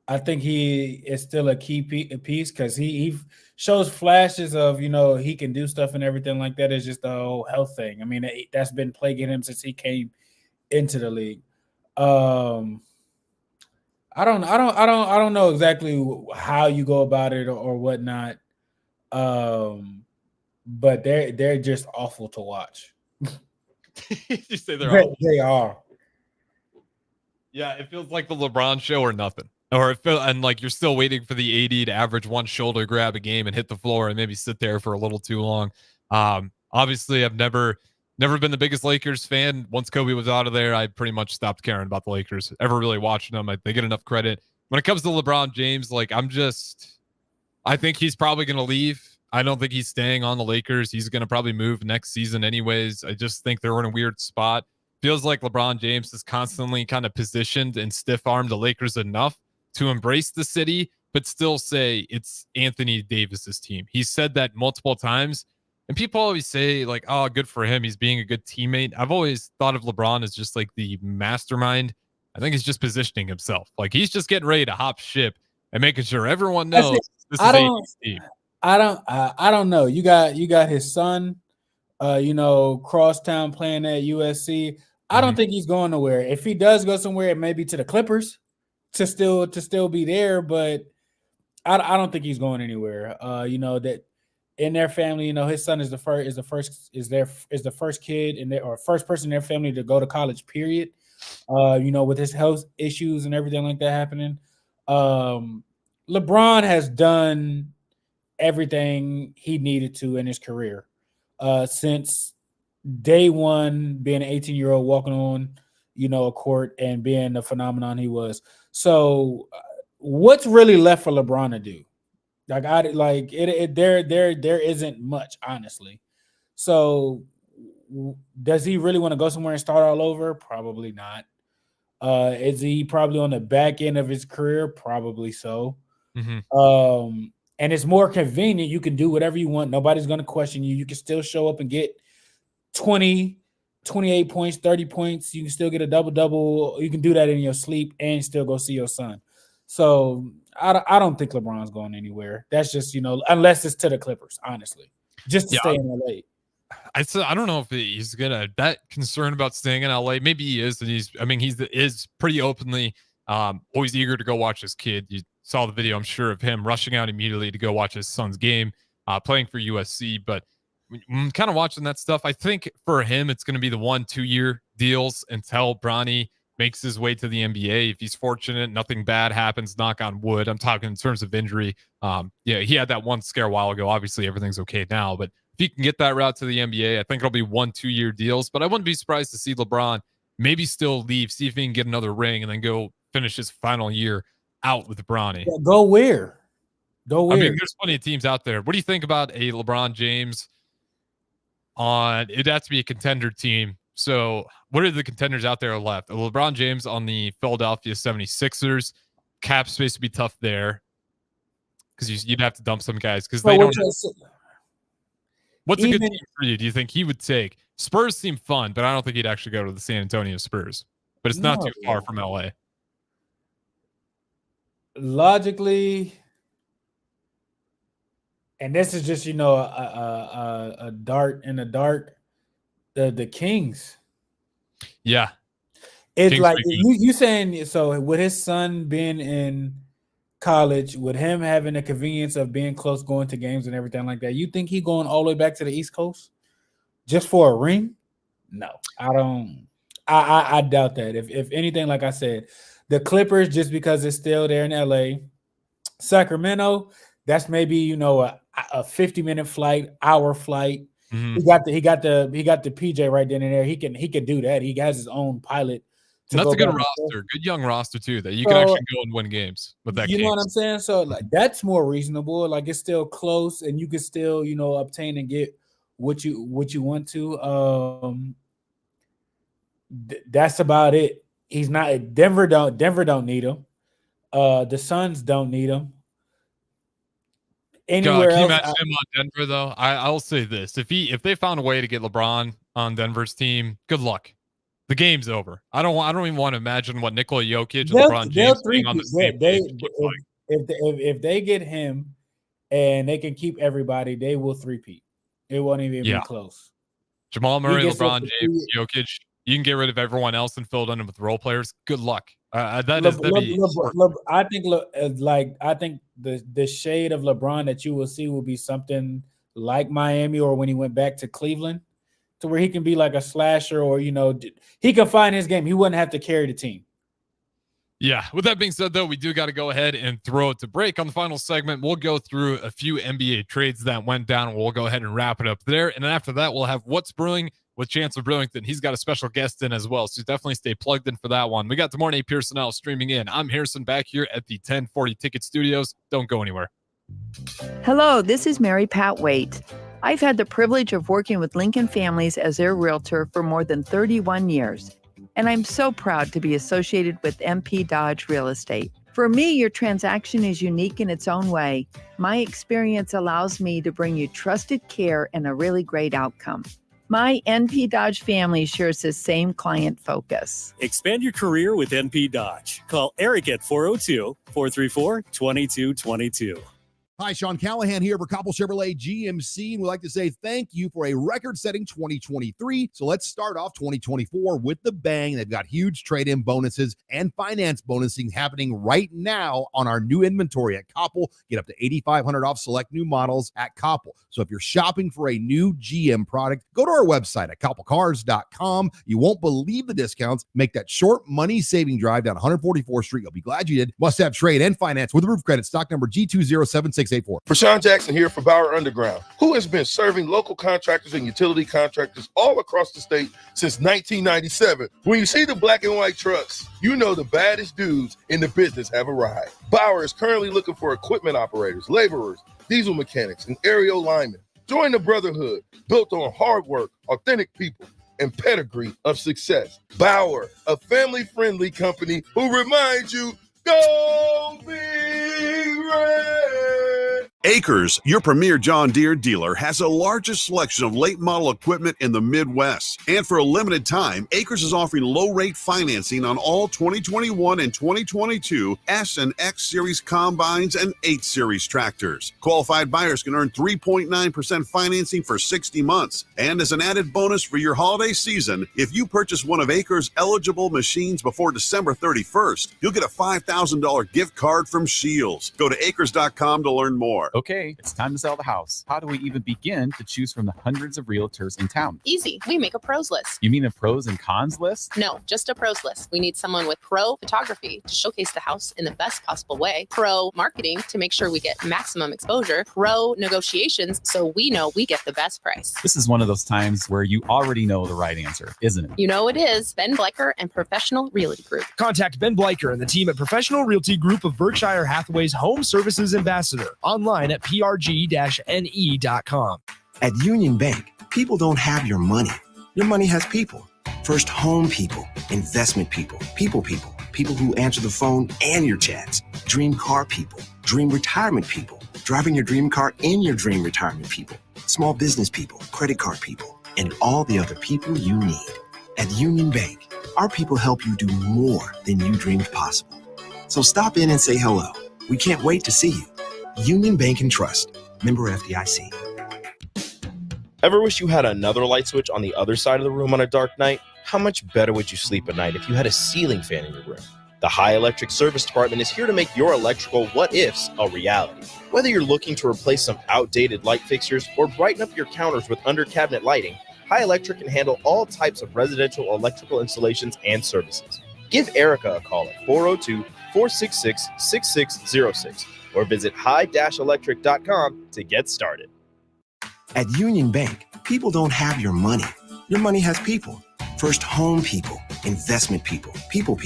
S11: I think he is still a key piece because he shows flashes of, he can do stuff and everything like that. It's just the whole health thing. I mean, that's been plaguing him since he came into the league. I don't know exactly how you go about it or whatnot. But they're just awful to watch.
S10: You say they're awful.
S11: They are.
S10: Yeah, it feels like the LeBron show or nothing. And like you're still waiting for the AD to average 1 shoulder grab a game and hit the floor and maybe sit there for a little too long. Obviously, I've never been the biggest Lakers fan. Once Kobe was out of there, I pretty much stopped caring about the Lakers, ever really watching them. They get enough credit. When it comes to LeBron James, I think he's probably going to leave. I don't think he's staying on the Lakers. He's going to probably move next season anyways. I just think they're in a weird spot. Feels like LeBron James is constantly kind of positioned and stiff-armed the Lakers enough to embrace the city, but still say it's Anthony Davis's team. He said that multiple times. And people always say, like, oh, good for him. He's being a good teammate. I've always thought of LeBron as just like the mastermind. I think he's just positioning himself. Like, he's just getting ready to hop ship and making sure everyone knows this is AD's team.
S11: I don't know. You got his son, crosstown playing at USC. I don't think he's going nowhere. If he does go somewhere, it may be to the Clippers to still be there, but I don't think he's going anywhere. That in their family, his son is the first kid or first person in their family to go to college, period. With his health issues and everything like that happening. LeBron has done everything he needed to in his career since day one, being an 18-year-old walking on, a court and being the phenomenon he was. So what's really left for LeBron to do? There isn't much, honestly. So does he really want to go somewhere and start all over? Probably not. Is he probably on the back end of his career? Probably so. And it's more convenient. You can do whatever you want. Nobody's going to question you. You can still show up and get 20, 28 points, 30 points. You can still get a double-double. You can do that in your sleep and still go see your son. So I don't think LeBron's going anywhere. That's just, unless it's to the Clippers, honestly, just to stay in LA.
S10: I don't know if he's that concerned about staying in LA. Maybe he is, and he is pretty openly always eager to go watch his kid. You saw the video, I'm sure, of him rushing out immediately to go watch his son's game, playing for USC. But I'm kind of watching that stuff. I think for him, it's going to be the 1-2 year deals until Bronny makes his way to the NBA. If he's fortunate, nothing bad happens, knock on wood. I'm talking in terms of injury. He had that one scare a while ago. Obviously, everything's okay now, but if he can get that route to the NBA, I think it'll be 1-2 year deals. But I wouldn't be surprised to see LeBron maybe still leave, see if he can get another ring, and then go finish his final year out with Bronny.
S11: Yeah, go where? I mean,
S10: there's plenty of teams out there. What do you think about a LeBron James it'd have to be a contender team. So what are the contenders out there left? LeBron James on the Philadelphia 76ers. Cap space would be tough there because you'd have to dump some guys because they don't What's a good team for you? Do you think he would take? Spurs seem fun, but I don't think he'd actually go to the San Antonio Spurs. But it's not too far from LA.
S11: Logically, and this is just a dart in the dark. The Kings.
S10: Yeah,
S11: it's
S10: Kings
S11: like you saying. So with his son being in college, with him having the convenience of being close, going to games and everything like that, you think he going all the way back to the East Coast just for a ring? No, I don't. I doubt that. If anything, like I said, the Clippers, just because it's still there in LA. Sacramento, that's maybe a 50-minute flight, hour flight.
S10: Mm-hmm.
S11: He got the PJ right then and there. He can do that. He has his own pilot.
S10: And that's a good roster, good young roster too. That you can actually go and win games with that.
S11: You know what I'm saying? So that's more reasonable. Like it's still close, and you can still obtain and get what you want to. That's about it. He's not Denver. Don't need him. The Suns don't need him. Anywhere
S10: can you
S11: else,
S10: imagine him on Denver though? I'll say this: if they found a way to get LeBron on Denver's team, good luck. The game's over. I don't even want to imagine what Nikola Jokic and LeBron James being on the same team look like.
S11: If they get him and they can keep everybody, they will three-peat. It won't even be close.
S10: Jamal Murray, LeBron James, Jokic. You can get rid of everyone else and fill it in with role players. Good luck. I think the shade of LeBron that you will see will be something like Miami or when he went back to Cleveland, to where he can be like a slasher or he can find his game. He wouldn't have to carry the team. Yeah. With that being said, though, we do got to go ahead and throw it to break. On the final segment, we'll go through a few NBA trades that went down. We'll go ahead and wrap it up there. And then after that, we'll have what's brewing with Chancellor Brewington. He's got a special guest in as well, so definitely stay plugged in for that one. We got the morning Pierson-El streaming in. I'm Harrison back here at the 1040 Ticket Studios. Don't go anywhere.
S2: Hello, this is Mary Pat Waite. I've had the privilege of working with Lincoln families as their realtor for more than 31 years, and I'm so proud to be associated with MP Dodge Real Estate. For me, your transaction is unique in its own way. My experience allows me to bring you trusted care and a really great outcome. My NP Dodge family shares the same client focus.
S5: Expand your career with NP Dodge. Call Eric at 402-434-2222.
S4: Hi, Sean Callahan here for Coppell Chevrolet GMC, and we'd like to say thank you for a record-setting 2023. So let's start off 2024 with the bang. They've got huge trade-in bonuses and finance bonusing happening right now on our new inventory at Coppell. Get up to $8,500 off select new models at Coppell. So if you're shopping for a new GM product, go to our website at coppellcars.com. You won't believe the discounts. Make that short money-saving drive down 144th Street. You'll be glad you did. Must have trade and finance with roof credit. Stock number G2076684.
S22: Rashawn Jackson here for Bauer Underground, who has been serving local contractors and utility contractors all across the state since 1997. When you see the black and white trucks, you know the baddest dudes in the business have arrived. Bauer is currently looking for equipment operators, laborers, diesel mechanics, and aerial linemen. Join the brotherhood built on hard work, authentic people, and pedigree of success. Bauer, a family-friendly company who reminds you, go Big Red!
S6: Acres, your premier John Deere dealer, has the largest selection of late model equipment in the Midwest. And for a limited time, Acres is offering low rate financing on all 2021 and 2022 S and X Series combines and 8 Series tractors. Qualified buyers can earn 3.9% financing for 60 months. And as an added bonus for your holiday season, if you purchase one of Acres' eligible machines before December 31st, you'll get a $5,000 gift card from Shields. Go to acres.com to learn more.
S7: Okay, it's time to sell the house. How do we even begin to choose from the hundreds of realtors in town?
S24: Easy. We make a pros list.
S7: You mean a pros and cons list?
S24: No, just a pros list. We need someone with pro photography to showcase the house in the best possible way, pro marketing to make sure we get maximum exposure, pro negotiations so we know we get the best price.
S7: This is one of those times where you already know the right answer, isn't it?
S24: You know it is. Ben Bleicher and Professional Realty Group.
S1: Contact Ben Bleicher and the team at Professional Realty Group of Berkshire Hathaway's Home Services Ambassador. Online at prg-ne.com.
S23: At Union Bank, people don't have your money. Your money has people. First home people, investment people, people who answer the phone and your chats, dream car people, dream retirement people, driving your dream car in your dream retirement people, small business people, credit card people, and all the other people you need. At Union Bank, our people help you do more than you dreamed possible. So stop in and say hello. We can't wait to see you. Union Bank and Trust. Member FDIC.
S13: Ever wish you had another light switch on the other side of the room on a dark night? How much better would you sleep at night if you had a ceiling fan in your room? The High Electric Service Department is here to make your electrical what-ifs a reality. Whether you're looking to replace some outdated light fixtures or brighten up your counters with under-cabinet lighting, High Electric can handle all types of residential electrical installations and services. Give Erica a call at 402-466-6606 or visit high-electric.com to get started.
S23: At Union Bank, people don't have your money. Your money has people. First home people, investment people, people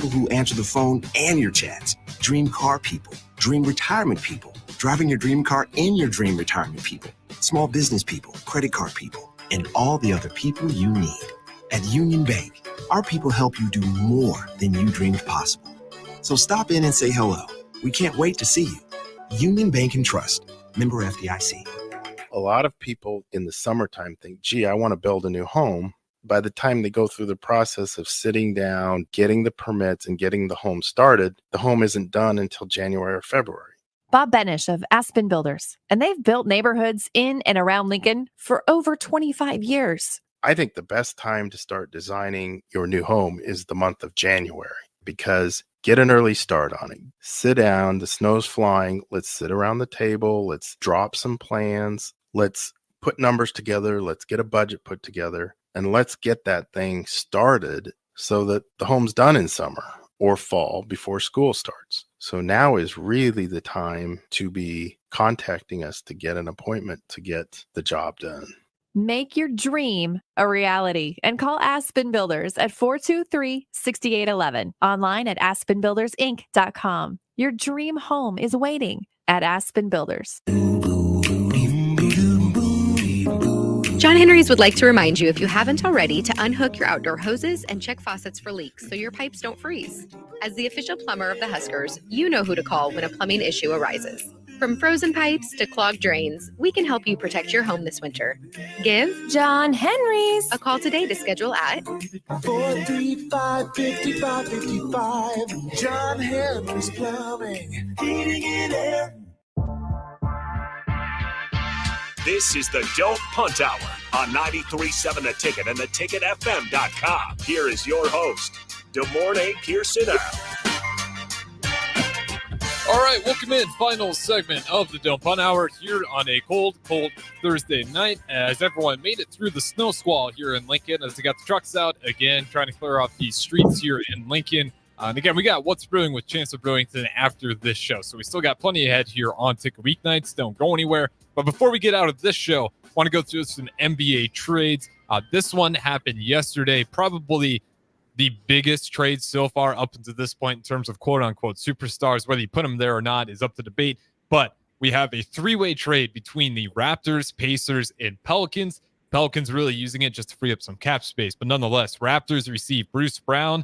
S23: who answer the phone and your chats, dream car people, dream retirement people, driving your dream car in your dream retirement people, small business people, credit card people, and all the other people you need. At Union Bank, our people help you do more than you dreamed possible. So stop in and say hello. We can't wait to see you. Union Bank and Trust. Member FDIC.
S25: A lot of people in the summertime think, gee, I want to build a new home. By the time they go through the process of sitting down, getting the permits, and getting the home started, the home isn't done until January or February.
S26: Bob Benish of Aspen Builders, and they've built neighborhoods in and around Lincoln for over 25 years.
S25: I think the best time to start designing your new home is the month of January, because get an early start on it. Sit down, the snow's flying, let's sit around the table, let's drop some plans, let's put numbers together, let's get a budget put together, and let's get that thing started so that the home's done in summer or fall before school starts. So now is really the time to be contacting us to get an appointment to get the job done.
S26: Make your dream a reality and call Aspen Builders at 423-6811. Online at aspenbuildersinc.com. Your dream home is waiting at Aspen Builders.
S27: John Henry's would like to remind you, if you haven't already, to unhook your outdoor hoses and check faucets for leaks so your pipes don't freeze. As the official plumber of the Huskers, you know who to call when a plumbing issue arises. From frozen pipes to clogged drains, we can help you protect your home this winter. Give John Henry's a call today to schedule at
S8: 435-5555. John Henry's Plumbing, Heating and Air.
S3: This is the Don't Punt Hour on 93.7 The Ticket and theticketfm.com. Here is your host, DeMornay Pierson-El.
S10: All right, welcome in. Final segment of the Don't Punt Hour here on a cold Thursday night as everyone made it through the snow squall here in Lincoln as they got the trucks out again, trying to clear off these streets here in Lincoln. And again, we got What's Brewing with Chancellor Brewington after this show. So we still got plenty ahead here on Ticket Weeknights. Don't go anywhere. But before we get out of this show, I want to go through some NBA trades. This one happened yesterday, probably the biggest trade so far up until this point in terms of quote-unquote superstars. Whether you put them there or not is up to debate. But we have a three-way trade between the Raptors, Pacers, and Pelicans. Pelicans really using it just to free up some cap space. But nonetheless, Raptors receive Bruce Brown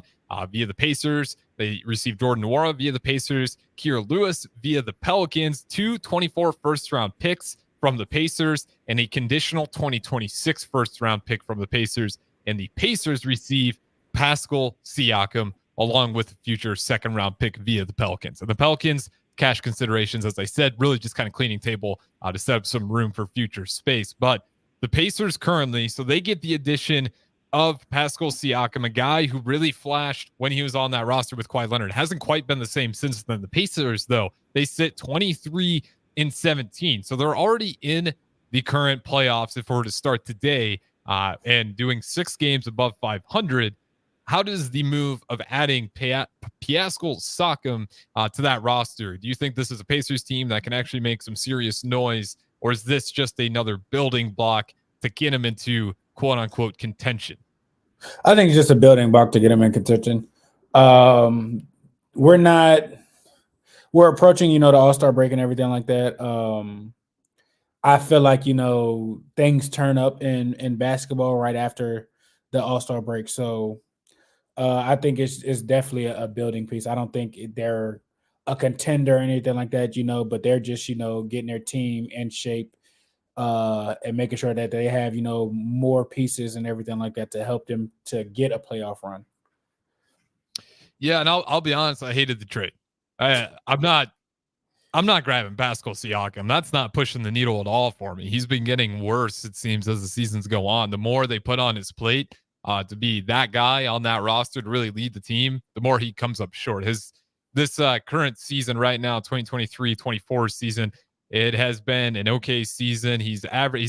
S10: via the Pacers. They received Jordan Nwora via the Pacers, Kira Lewis via the Pelicans, 2 24 first-round picks from the Pacers, and a conditional 2026 first-round pick from the Pacers. And the Pacers receive Pascal Siakam, along with a future second-round pick via the Pelicans. And the Pelicans, cash considerations, as I said, really just kind of cleaning table to set up some room for future space. But the Pacers currently, so they get the addition of Pascal Siakam, a guy who really flashed when he was on that roster with Kawhi Leonard. Hasn't quite been the same since then. The Pacers, though, they sit 23-17. So they're already in the current playoffs if we were to start today and doing 6 games above 500. How does the move of adding Pascal Siakam to that roster? Do you think this is a Pacers team that can actually make some serious noise, or is this just another building block to get him into quote-unquote contention?
S11: I think it's just a building block to get him in contention. We're approaching, the All-Star break and everything like that. I feel like, things turn up in basketball right after the All-Star break. So I think it's definitely a building piece. I don't think they're a contender or anything like that, but they're just, getting their team in shape and making sure that they have, more pieces and everything like that to help them to get a playoff run.
S10: Yeah, and I'll be honest, I hated the trade. I'm not grabbing Pascal Siakam. That's not pushing the needle at all for me. He's been getting worse, it seems, as the seasons go on. The more they put on his plate to be that guy on that roster to really lead the team, the more he comes up short. This current season right now, 2023-24 season, it has been an okay season. He's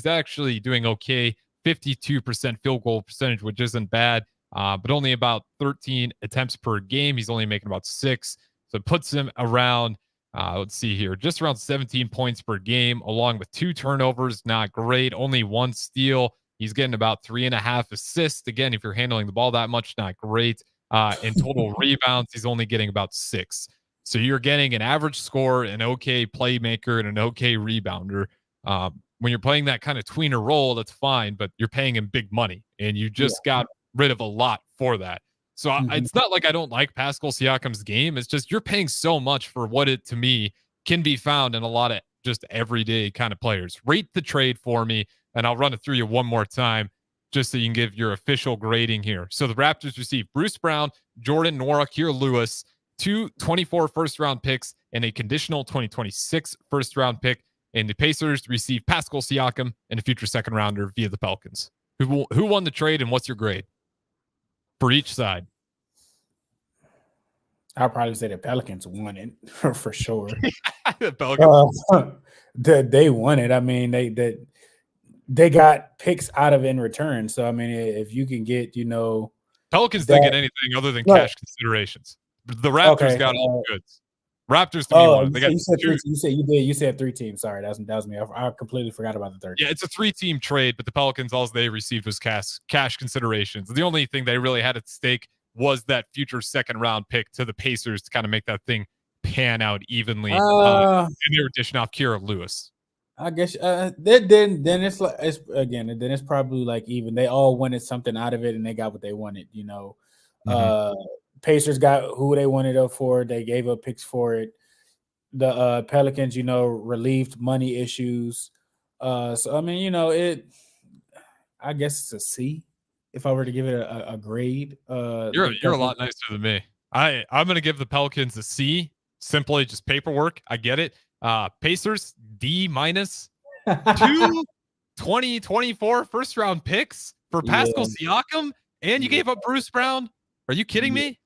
S10: actually doing okay, 52% field goal percentage, which isn't bad, but only about 13 attempts per game. He's only making about 6. So it puts him around, let's see here, just around 17 points per game, along with 2 turnovers. Not great. Only 1 steal. He's getting about 3.5 assists. Again, if you're handling the ball that much, not great. In total rebounds, he's only getting about 6. So you're getting an average scorer, an okay playmaker, and an okay rebounder. When you're playing that kind of tweener role, that's fine, but you're paying him big money, and you just got rid of a lot for that. So it's not like I don't like Pascal Siakam's game. It's just you're paying so much for what it, to me, can be found in a lot of just everyday kind of players. Rate the trade for me, and I'll run it through you one more time just so you can give your official grading here. So the Raptors receive Bruce Brown, Jordan Nwora, Kira Lewis, 2 24 first-round picks, and a conditional 2026 first-round pick. And the Pacers receive Pascal Siakam and a future second-rounder via the Pelicans. Who won the trade, and what's your grade for each side?
S11: I'll probably say the Pelicans won it for sure.
S10: The Pelicans.
S11: They won it. I mean, they got picks out of it in return. So, I mean, if you can get,
S10: Pelicans didn't get anything other than cash considerations. The Raptors got all the goods. Raptors to me won. They got
S11: you said 3 teams. Sorry, that was me. I completely forgot about the third.
S10: Yeah, it's a 3-team trade, but the Pelicans, all they received was cash considerations. The only thing they really had at stake was that future second-round pick to the Pacers to kind of make that thing pan out evenly. And they were dishing off Kira Lewis.
S11: I guess then it's probably like even. They all wanted something out of it, and they got what they wanted. Pacers got who they wanted up for. They gave up picks for it. The Pelicans, relieved money issues. So I mean, I guess it's a C if I were to give it a grade.
S10: You're a lot nicer than me. I'm going to give the Pelicans a C. Simply just paperwork. I get it. Pacers D-. 2 2024 first round picks for Pascal Siakam, and you gave up Bruce Brown. Are you kidding me?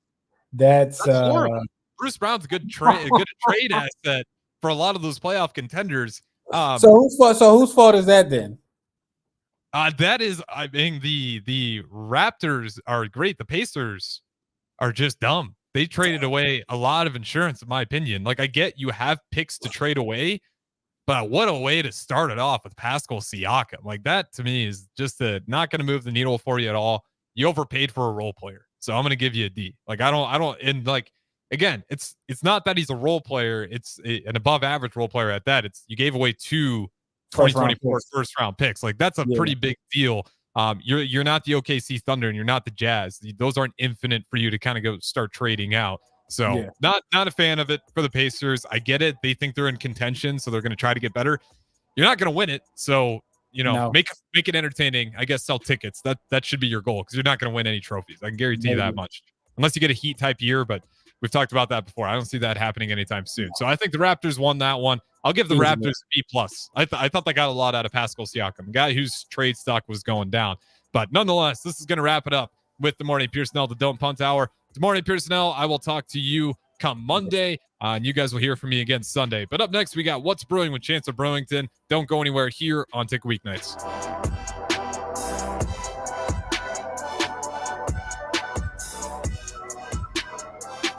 S11: That's
S10: horrible. Bruce Brown's a good trade asset for a lot of those playoff contenders.
S11: So whose fault is that then?
S10: That is, I mean, the Raptors are great. The Pacers are just dumb. They traded away a lot of insurance, in my opinion. Like, I get you have picks to trade away, but what a way to start it off with Pascal Siakam. Like, that to me is just not going to move the needle for you at all. You overpaid for a role player. So I'm going to give you a D. Like, I don't, and like, again, it's not that he's a role player. It's an above average role player at that. You gave away 2 2024 first round picks. Like, that's a pretty big deal. You're not the OKC Thunder and you're not the Jazz. Those aren't infinite for you to kind of go start trading out. So not a fan of it for the Pacers. I get it. They think they're in contention, so they're going to try to get better. You're not going to win it. So, make it entertaining. I guess sell tickets. That should be your goal, because you're not going to win any trophies. I can guarantee you that much. Unless you get a Heat type year, but we've talked about that before. I don't see that happening anytime soon. So I think the Raptors won that one. I'll give the Raptors a B+. I thought they got a lot out of Pascal Siakam, a guy whose trade stock was going down. But nonetheless, this is going to wrap it up with the Morning Pierson-El, the Don't Punt Hour. Good morning, Pierson-El. I will talk to you come Monday, and you guys will hear from me again Sunday. But up next, we got What's Brewing with Chancellor Brewington. Don't go anywhere here on Tick Weeknights.